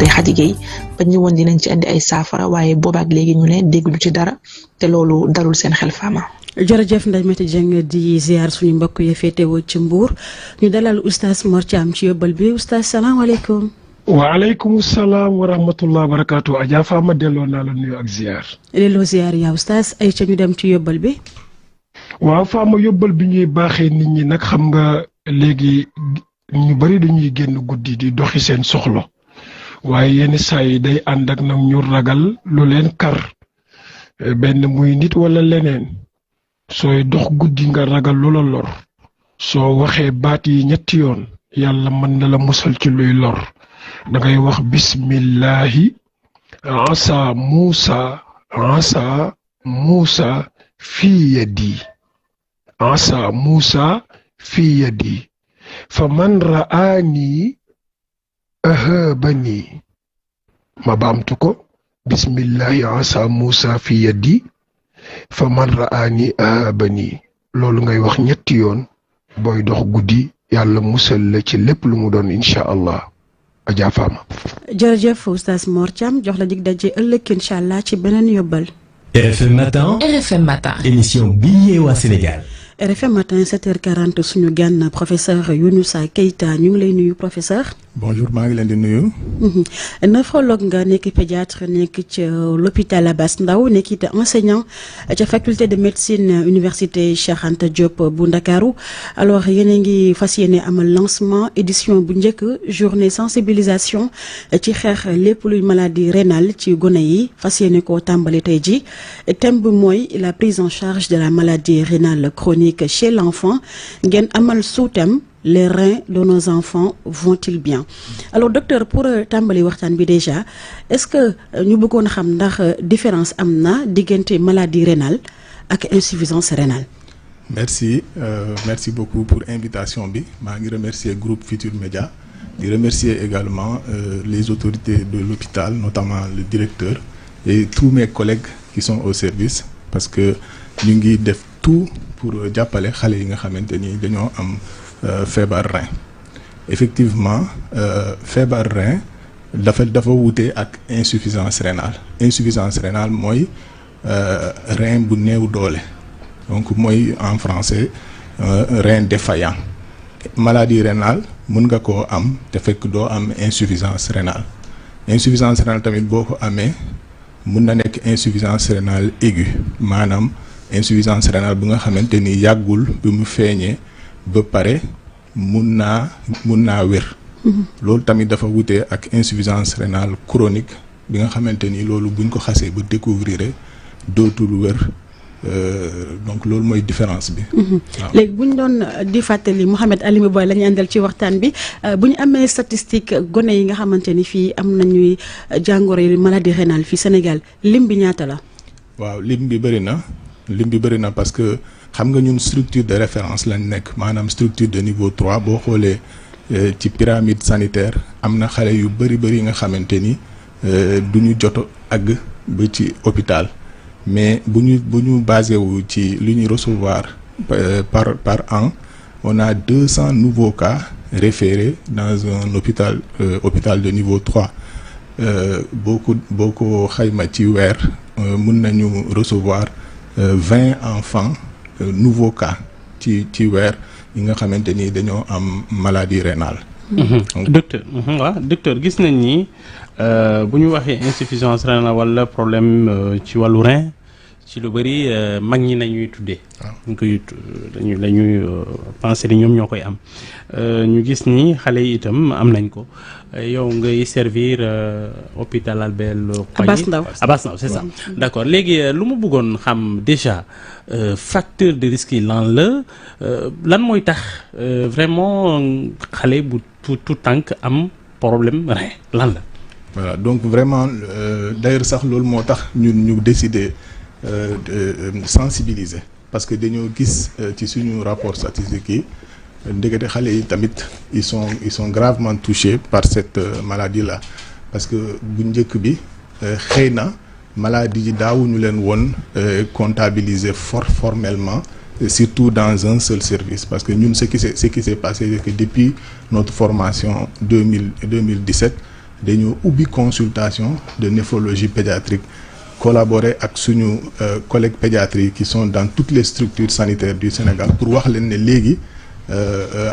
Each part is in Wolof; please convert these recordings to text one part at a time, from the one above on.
Ndeye Khady Gueye ba ñu woon dinañ ci andi ay saafara waaye boobaak léegi ñu ne dégg du ci dara te loolu dalul seen xel Fama. jërëjëf Ndeye Mati Dieng di ziar suñu mbokk yi féetewoo ci Mbour ñu dalal oustaz Mor Thiam ci yóbbal bi oustaz salaamaaleykum. waaleykum salaam wa rahmatullah wa barakaatu Adja Fama delloo naa la nuyu ak ziar. delloo ziar yaa oustaz ay ca ñu dem ci yóbbal bi. waaw Fama yóbbal bi ñuy baaxee nit ñi nag xam nga léegi ñu bari dañuy génn guddi di doxi seen soxla waaye yenn saa yi day ànd ak nag ñu ragal lu leen kar benn muy nit wala leneen sooy dox guddi nga ragal lu la lor soo waxee baat yi ñetti yoon yàlla mën na la musal ci luy lor da ngay wax bismillahi asa Muusa fii yadi asa Muusa fii yadi fa man ra'aani ahabani ma baamtu ko bismillahi asa Muusa fii yadi fa man ra'aani ahabani loolu ngay wax ñetti yoon booy dox guddi yàlla musal la ci lépp lu mu doon incha allah Adja Fama. jërëjëf oustaz Mor Thiam jox la dig daje ëllëg incha allah ci beneen yóbbal. RFM matin émission bi yee waa Sénégal. RFM matin 7h40 suñu gan professeur Younoussa Keita ñu ngi lay nuyu professeur. bonjour maa ngi leen di nuyu. néphrologue nga nekk pédiatre nekk ca l'hôpital Abass Ndao nekk it enseignant ca faculté de médecine université Cheikh Anta Diop bu Ndakaaru alors yéen a ngi fas yéene amal lancement édition bu njëkk journée sensibilisation ci xeex lépp luy maladie rénale ci gone yi fas yéene koo tàmbali tey ji thème bi mooy la prise en charge de la maladie rénale chronique chez l'enfant ngeen amal sous-thème les reins de nos enfants vont-ils bien alors docteur pour tàmbali waxtaan bi déjà est-ce que ñu bëggoon xam ndax différence am na diggante maladie rénale ak insuffisance rénale. merci beaucoup pour invitation bi maa ngi remercier groupe Futurs Médias di remercier également les autorités de l'hôpital notamment le directeur et tous mes collègues qui sont au service parce que ñu ngi def tout pour jàppale xale yi nga xamante ni dañoo am feebar rein effectivement feebar rein dafa wute ak insuffisance rénale mooy rein bu néew doole donc mooy en français rein défaillant maladie rénale mën nga koo am te fekk doo am insuffisance rénale tamit boo ko amee mën na nekk insuffisance rénale aiguë maanaam insuffisance rénale bu nga xamante ni yàggul bi mu feeñee ba pare mun naa wér. loolu tamit dafa wute ak insuffisance rénale chronique bi nga xamante ni loolu buñ ko xasee ba découvrir dootul wér donc loolu mooy différence bi. léegi bu ñu doon di fàttali Mouhamed Alioune Boy la ñu àndal ci waxtaan bi bu ñu amee statistique gone yi nga xamante ni fii am nañuy jàngoro yi maladie rénale fii Sénégal lim bi ñaata la. waaw lim bi bëri na parce que xam nga ñun structure de référence lañ nekk maanaam structure de niveau 3 boo xoolee ci pyramide sanitaire am na xale yu bëri yi nga xamante ni du ñu jot àgg ba ci hôpital mais bu ñu basé wu ci li ñuy recevoir par an on a 200 nouveaux cas référés dans un hôpital de niveau 3 boo ko xayma ci weer mun nañu recevoir 20 enfants nouveaux cas ci weer yi nga xamante ni dañoo am maladie rénale. docteur gis nañ ni bu ñu waxee insuffisance rénale wala problème ci wàllu rein ci lu bëri mag ñi nañuy tuddee. dañuy penser ni ñoom ñoo koy am ñu gis ni xale yi itam am nañ ko yow ngay servir hôpital Albert Abass Ndao c'est ça d'accord léegi lu mu bëggoon xam déjà facteur de risque yi lan mooy tax vraiment xale bu tout tànk am problème rein lan la. voilà donc vraiment d'ailleurs sax loolu moo tax ñun ñu décider sensibiliser parce que dañoo gis ci suñu rapport statistique yi ndekete xale yi tamit ils sont gravement touchés par cette maladie là parce que bu njëkk bi xëy na maladie yi daawuñu leen woon comptabiliser formellement surtout dans un seul service parce que ñun ce qui s'est passé c'est que depuis notre formation 2017 dañoo ubbi consultation de néphrologie pédiatrique collaborer ak suñu collègues pédiatriques qui sont dans toutes les structures sanitaires du Sénégal pour wax leen ne léegi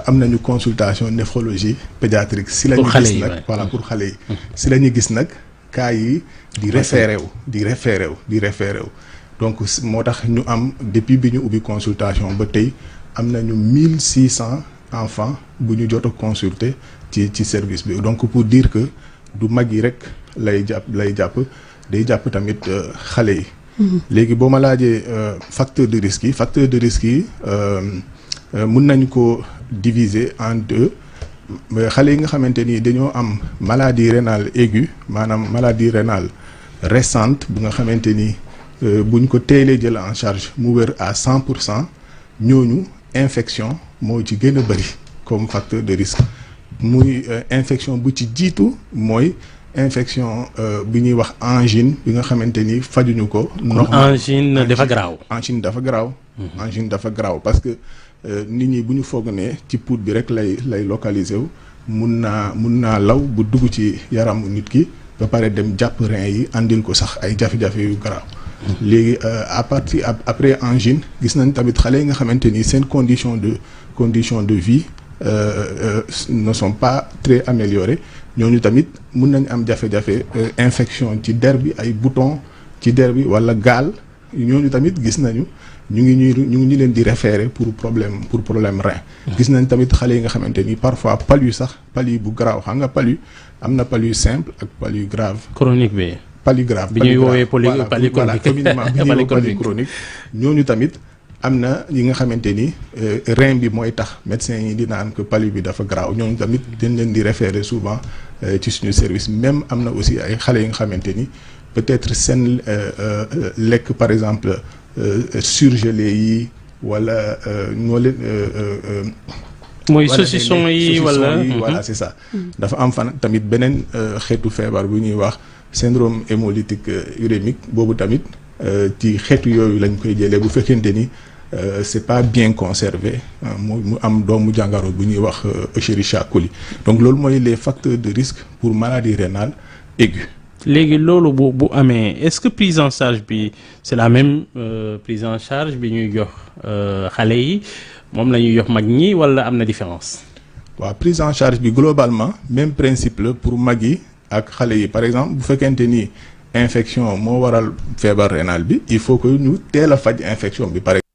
am nañu consultation néphrologie pédiatrique si la ñu gis nag voilà pour xale yi si la ñu gis nag cas yi di référé wu donc moo tax ñu am depuis bi ñu ubbi consultation ba tey am nañu 1600 enfants bu ñu jot a consulter ci service bi donc pour dire que du mag yi rek lay jàpp day jàpp tamit xale yi léegi boo ma laajee facteur de risque yi mun nañ ko diviser en deux xale yi nga xamante ni dañoo am maladie rénale aiguë maanaam maladie rénale récente bu nga xamante ni buñ ko teelee jël en charge mu wér à 100% ñooñu infection moo ci gën a bëri comme facteur de risque muy infection bu ci jiitu mooy infection bi ñuy wax angine bi nga xamante ni fajuñu ko. angine dafa garaaw. angine dafa garaaw parce que nit ñi bu ñu foog ne ci pout bi rek lay localiser wu mun naa law bu dugg ci yaramu nit ki ba pare dem jàpp rein yi andil ko sax ay jafe-jafe yu garaaw. léegi après angine gis nañ tamit xale yi nga xamante ni seen condition de vie ne sont pas très améliorées ñooñu tamit mun nañ am jafe-jafe infection ci der bi ay bouton ci der bi wala gaal ñooñu tamit gis nañu ñu ngi leen di référer pour problème rein. gis nañ tamit xale yi nga xamante ni parfois palu bu garaaw xam nga palu am na palu simple ak palu grave. chronique bi. palu grave bi ñuy woowee palu chronique ñooñu tamit am na yi nga xamante ni rein bi mooy tax médecin yi di naan que palu bi dafa garaaw ñooñu tamit dañ leen di référer souvent ci suñu service même am na aussi ay xale yi nga xamante ni peut-être seen lekk par exemple surgelé yi wala ñoo leen. mooy saucisson yi wala voilà c'est ça. dafa am fan tamit beneen xeetu feebar bu ñuy wax syndrome hémolytique urémique boobu tamit ci xeetu yooyu lañ koy jëlee bu fekkente ni c'est pas bien conservé mu am doomu jàngoro bu ñuy wax Escherichia coli donc loolu mooy les facteurs de risque pour maladie rénale aiguë. léegi loolu bu amee est-ce que prise en charge bi c'est la même prise en charge bi ñuy jox xale yi moom la ñuy jox mag ñi wala am na différence. waaw prise en charge bi globalement même principe la pour mag yi ak xale yi par exemple bu fekkente ni infection moo waral feebar rénal bi il faut que ñu teel a faj infection bi par exemple.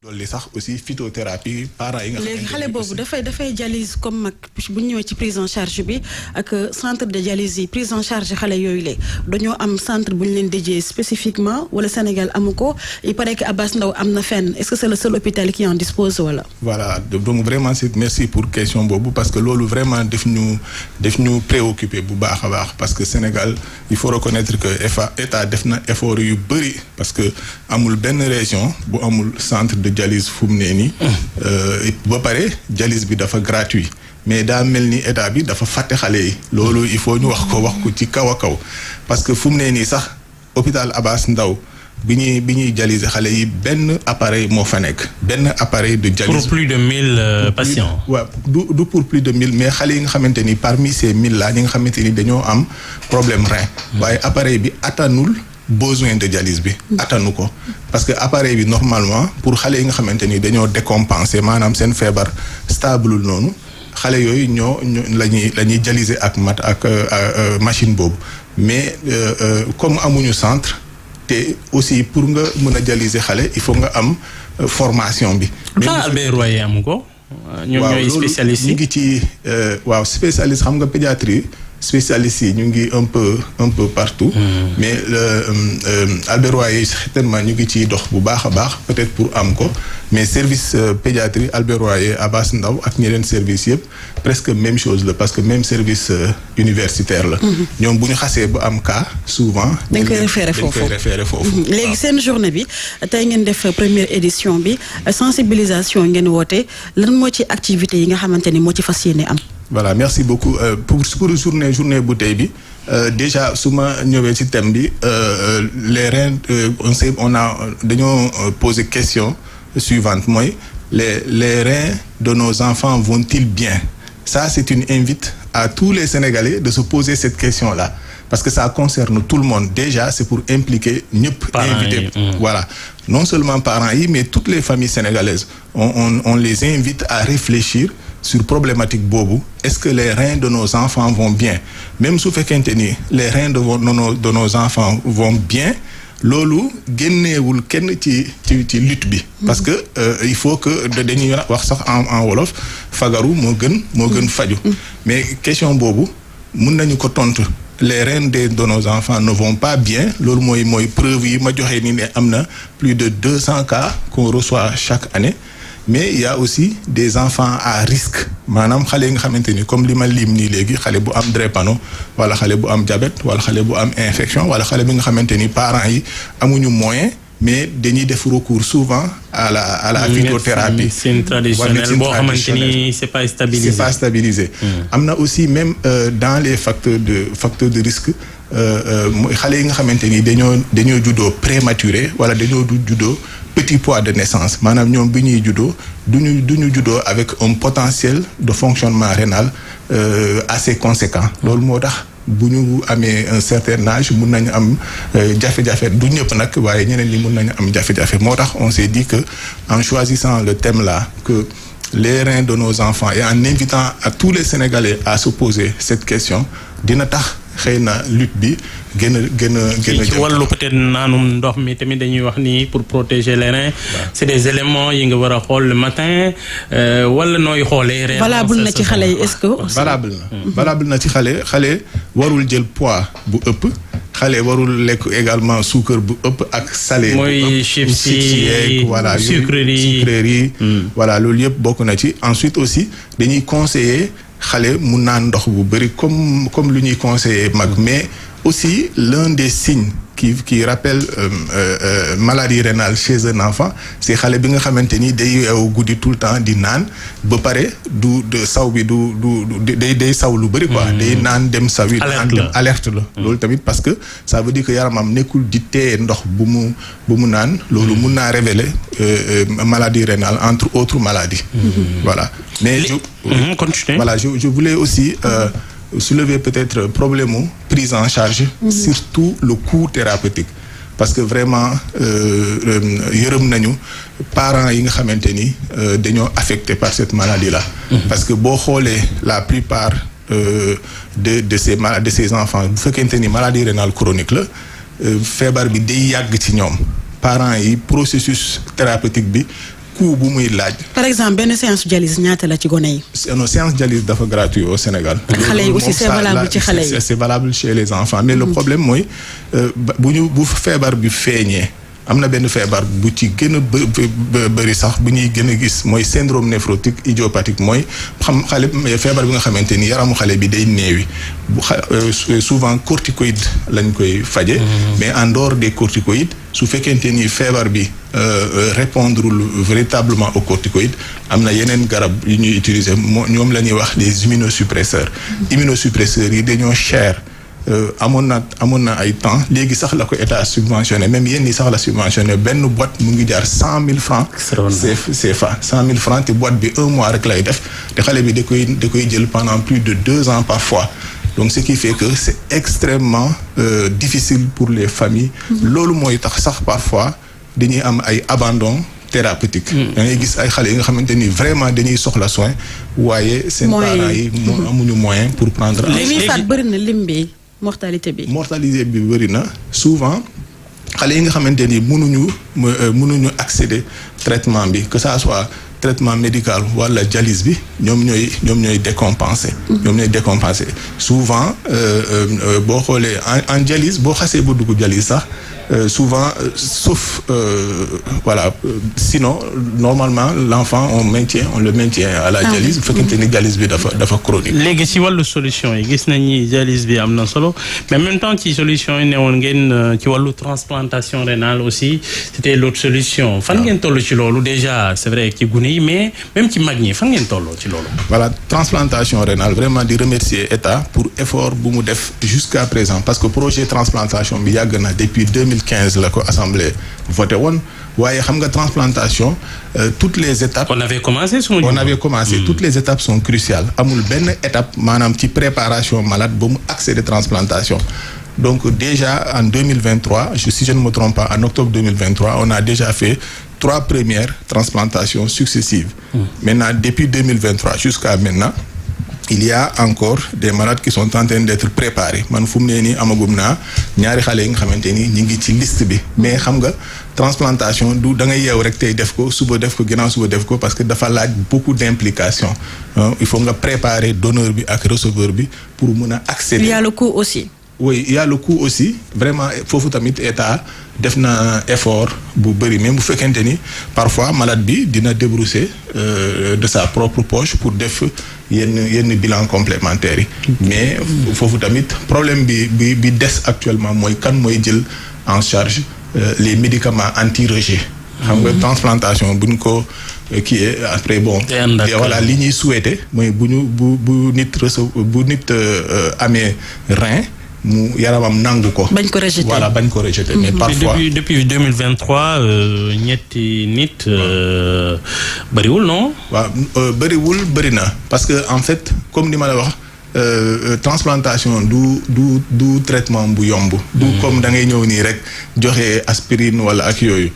dolli sax aussi phytothérapie parents yi nga léegi xale boobu dafay dialyse comme mag bu ñu ñëwee ci prise en charge bi ak centre de dialyse yi prise en charge xale yooyu la dañoo am centre bu ñu leen dédié spécifiquement wala Sénégal amu ko il paraît que Abass Ndao am na fenn est-ce que c'est le seul hôpital qui en dispose wala. voilà donc vraiment merci pour question boobu parce que loolu vraiment daf ñu préoccupé bu baax a baax parce que Sénégal il faut reconnaître que état def na effort yu bëri parce que amul benn région bu amul centre de dialyse fu mu ne nii ba pare dialyse bi dafa gratuit mais daa mel ni état bi dafa fàtte xale yi loolu il faut ñu wax ko ci kaw a kaw parce que fu mu ne nii sax hôpital Abass Ndao bi ñuy dialyser xale yi benn appareil moo fa nekk benn appareil de dialyse pour plus de 1000 patients. waaw du pour plus de 1000 mais xale yi nga xamante ni parmi ces 1000 là ñi nga xamante ni dañoo am problème rein waaye appareil bi attanul besoin de dialyse bi attanu ko parce que appareil bi normalement pour xale yi nga xamante ni dañoo décompenser maanaam seen feebar stable noonu xale yooyu ñoo la ñuy dialyser ak machine boobu mais comme amuñu centre te aussi pour nga mën a dialyser xale il faut nga am formation bi. mais Albert Royer amu ko. ñoom ñooy spécialistes yi ñu ngi ci waaw spécialiste xam nga pédiatrie spécialistes yi ñu ngi un peu partout. mais Albert Royer certainement ñu ngi ciy dox bu baax a baax peut-être pour am ko mais service pédiatrie Albert Royer Abass Ndao ak ñeneen service yëpp presque même chose la parce que même service universitaire la. ñoom bu ñu xasee ba am cas souvent. dañ koy référé foofu léegi seen journée bi tey ngeen def première édition bi sensibilisation ngeen woote lan moo ci activité yi nga xamante ni moo ci fas yéene am. voilà merci beaucoup pour journée bu tey bi déjà su ma ñëwee ci thème bi les reins dañoo poser question suivante mooy les reins de nos enfants vont-ils bien ça c'est une invite à tous les Sénégalais de se poser cette question-là parce que ça concerne tout le monde déjà c'est pour impliquer ñëpp invité voilà non seulement parents yi mais toutes les familles sénégalaises on les invite à réfléchir sur problématique boobu est-ce que les reins de nos enfants vont bien même su fekkente ni les reins de nos enfants vont bien loolu génneewul kenn ci lutte bi parce que il faut que dañuy wax sax en wolof fagaru moo gën faju mais question boobu mun nañu ko tontu les reins de nos enfants ne vont pas bien loolu mooy preuve yi ma joxe ni ne am na plus de 200 cas qu'on reçoit chaque année mais il y a aussi des enfants à risque maanaam xale yi nga xamante ni comme li ma lim nii léegi xale bu am drépano wala xale bu am diabète wala xale bu am infection wala xale bi nga xamante ni parents yi amuñu moyen mais dañuy def recours souvent à la phytothérapie. médecine traditionnelle boo xamante ni c'est pas stabilisé. am na aussi même dans les facteurs de risque xale yi nga xamante ni dañoo juddoo prématuré wala dañoo juddoo petit poids de naissance maanaam ñoom bi ñuy juddoo duñu juddoo avec un potentiel de fonctionnement rénal assez conséquent loolu moo tax bu ñu amee un certain âge mun nañu am jafe-jafe du ñëpp nag waaye ñeneen ñi mun nañu am jafe-jafe moo tax on s'est dit que en choisissant le thème là que les reins de nos enfants et en invitant à tous les Sénégalais à se poser cette question dina tax xëy na lutte bi gën a ci wàllu peut-être naanum ndox mi tamit dañuy wax ni pour protéger les reins c'est des éléments yi nga war a xool le matin wala nooy xoolee valable na ci xale yi est-ce que valable na ci xale warul jël poids bu ëpp xale warul lekk également suukar bu ëpp ak salé mooy chips yi voilà sucreries yi voilà loolu yëpp bokk na ci ensuite aussi dañuy conseiller xale mu naan ndox bu bëri comme lu ñuy conseiller mag mais aussi l'un des signes qui rappelle maladie rénale chez un enfant c'est xale bi nga xamante ni day yeewu guddi tout le temps di naan ba pare saw bi day saw lu bëri quoi day naan dem saw yi alerte la loolu tamit parce que ça veut dire que yaramam nekkul di téye ndox bu mu naan loolu mun naa révéler maladie rénale entre autres maladies voilà mais je voulais aussi soulever peut-être problème mu prise en charge surtout le coût thérapeutique parce que vraiment yërëm nañu parents yi nga xamante ni dañoo affectés par cette maladie là parce que boo xoolee la plupart de ces enfants bu fekkente ni maladie rénale chronique la feebar bi day yàgg ci ñoom parents yi processus thérapeutique bi coût bu muy laaj. par exemple benn séance dialyse ñaata la ci gone yi. non séance dialyse dafa gratuit au Sénégal. xale yi aussi c'est valable ci xale yi. c'est valable chez les enfants mais le problème mooy bu feebar bi feeñee. am na benn feebar bu ci gën a bëri sax bu ñuy gën a gis mooy syndrome néphrotique idiopathique mooy xale feebar bi nga xamante ni yaramu xale bi day néewi souvent corticoïde lañ koy faje mais en dehors des corticoïdes su fekkente ni feebar bi répondrul véritablement aux corticoïdes am na yeneen garab yu ñuy utiliser ñoom la ñuy wax les immunosuppresseurs immunosuppresseurs yi dañoo cher amoon na ay temps léegi sax la ko état subventionné même yéen ñi sax la subventionné benn boîte mu ngi jaar 100 000 francs CFA 100 000 francs te boîte bi 1 mois rek lay def te xale bi da koy jël pendant plus de 2 ans parfois donc ce qui fait que c'est extrêmement difficile pour les familles loolu mooy tax sax parfois dañuy am ay abandon thérapeutique da ngay gis ay xale yi nga xamante ni vraiment dañuy soxla soin waaye seen parents yi amuñu moyen pour prendre li muy faat bëri na lim bi mortalité bi bëri na souvent xale yi nga xamante ni mënuñu accéder traitement bi que ça soit traitement médical wala dialyse bi ñoom ñooy décompenser souvent boo xoolee en dialyse boo xasee ba dugg dialyse sax souvent sauf voilà sinon normalement l'enfant on le maintient à la dialyse bu fekkente ni dialyse bi dafa chronique. léegi ci wàllu solution yi gis nañ ni dialyse bi am na solo mais en même temps ci solution yi newoon ngeen ci wàllu transplantation rénale aussi c'était l'autre solution. fan ngeen toll ci loolu déjà c'est vrai ci gune yi mais même ci mag ñi fan ngeen tolloo ci loolu. voilà transplantation rénale vraiment di remercier état pour effort bu mu def jusqu'à présent parce que projet transplantation bi yàgg na depuis 2015 la ko assemblée voté woon waaye xam nga transplantation toutes les étapes. on avait commencé toutes les étapes sont cruciales amul benn étape maanaam ci préparation malade ba mu accéder transplantation. donc déjà en 2023 si je ne me trompe pas en octobre 2023 on a déjà fait 3 premières transplantations successives. Maintenant depuis 2023 jusqu'à maintenant il y a encore des malades qui sont en train d'être préparés man fu mu ne nii amagum naa ñaari xale yi nga xamante ni ñu ngi ci liste bi mais xam nga transplantation du da ngay yeew rek tey def ko suba def ko ginnaaw suba def ko parce que dafa laaj beaucoup d'implication il faut nga préparer donneur bi ak receveur bi pour mën a accéder. Il y a le coût aussi. oui il y a le coût aussi vraiment foofu tamit état def na effort bu bëri même bu fekkente ni parfois malade bi dina débrousser de sa propre poche pour def yenn bilan complémentaire yi mais foofu tamit problème bi des actuellement mooy kan mooy jël en charge les médicaments anti-rejet xam nga transplantation buñ ko kii après bon voilà li ñuy souhaiter mooy bu nit amee rein mu yaramam nangu ko. bañ ko rejeter voilà bañ ko rejeter. mais parfois depuis 2023 ñetti nit bëriwul non. waaw bëri na parce que en fait comme ni ma la wax transplantation du traitement bu yomb. du comme da ngay ñëw nii rek joxe aspirine wala ak yooyu.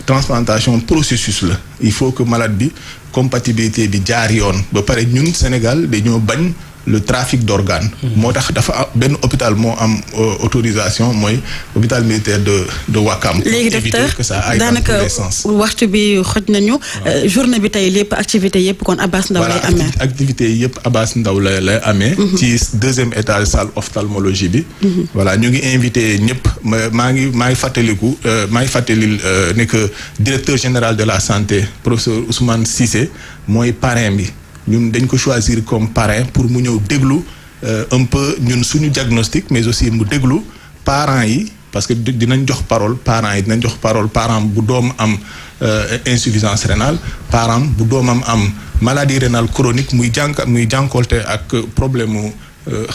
transplantation processus la il faut que malade bi compatibilité bi jaar yoon ba pare ñun Sénégal dañoo bañ. le trafic d'organes. moo tax dafa benn hôpital moo am autorisation mooy hôpital militaire de Ouakam. léegi docteur daanaka waxtu bi xoj nañu. journée bi tey lépp activité yëpp kon Abass Ndao lay amee. voilà activité yëpp Abass Ndao lay amee. ci 2e étage salle ophtalmologie bi. voilà ñu ngi invité ñëpp maa ngi fàttaliku maa ngi fàttalil ne que directeur général de la santé professeur Ousmane Cissé mooy parrain bi. ñun dañ ko choisir comme parrain pour mu ñëw déglu un peu ñun suñu diagnostic mais aussi mu déglu parents yi parce que dinañ jox parole parents yi dinañ jox parole parent bu doom am insuffisance rénale parent bu doomam am maladie rénale chronique muy jànkoonte ak problème mu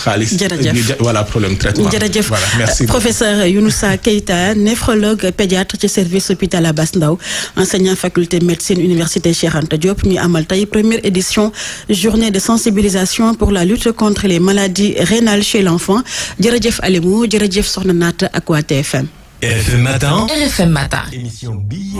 xaalis. jërëjëf voilà problème traitement. jërëjëf voilà merci professeur Younoussa Keita néphrologue pédiatre ci service hôpital Abass Ndao enseignant faculté médecine université Cheikh Anta Diop ñu amal tey première édition journée de sensibilisation pour la lutte contre les maladies rénales chez l'enfant jërëjëf Alimou jërëjëf Soxna Naata ak waa TFM. RFM Matin. RFM Matin. émission bi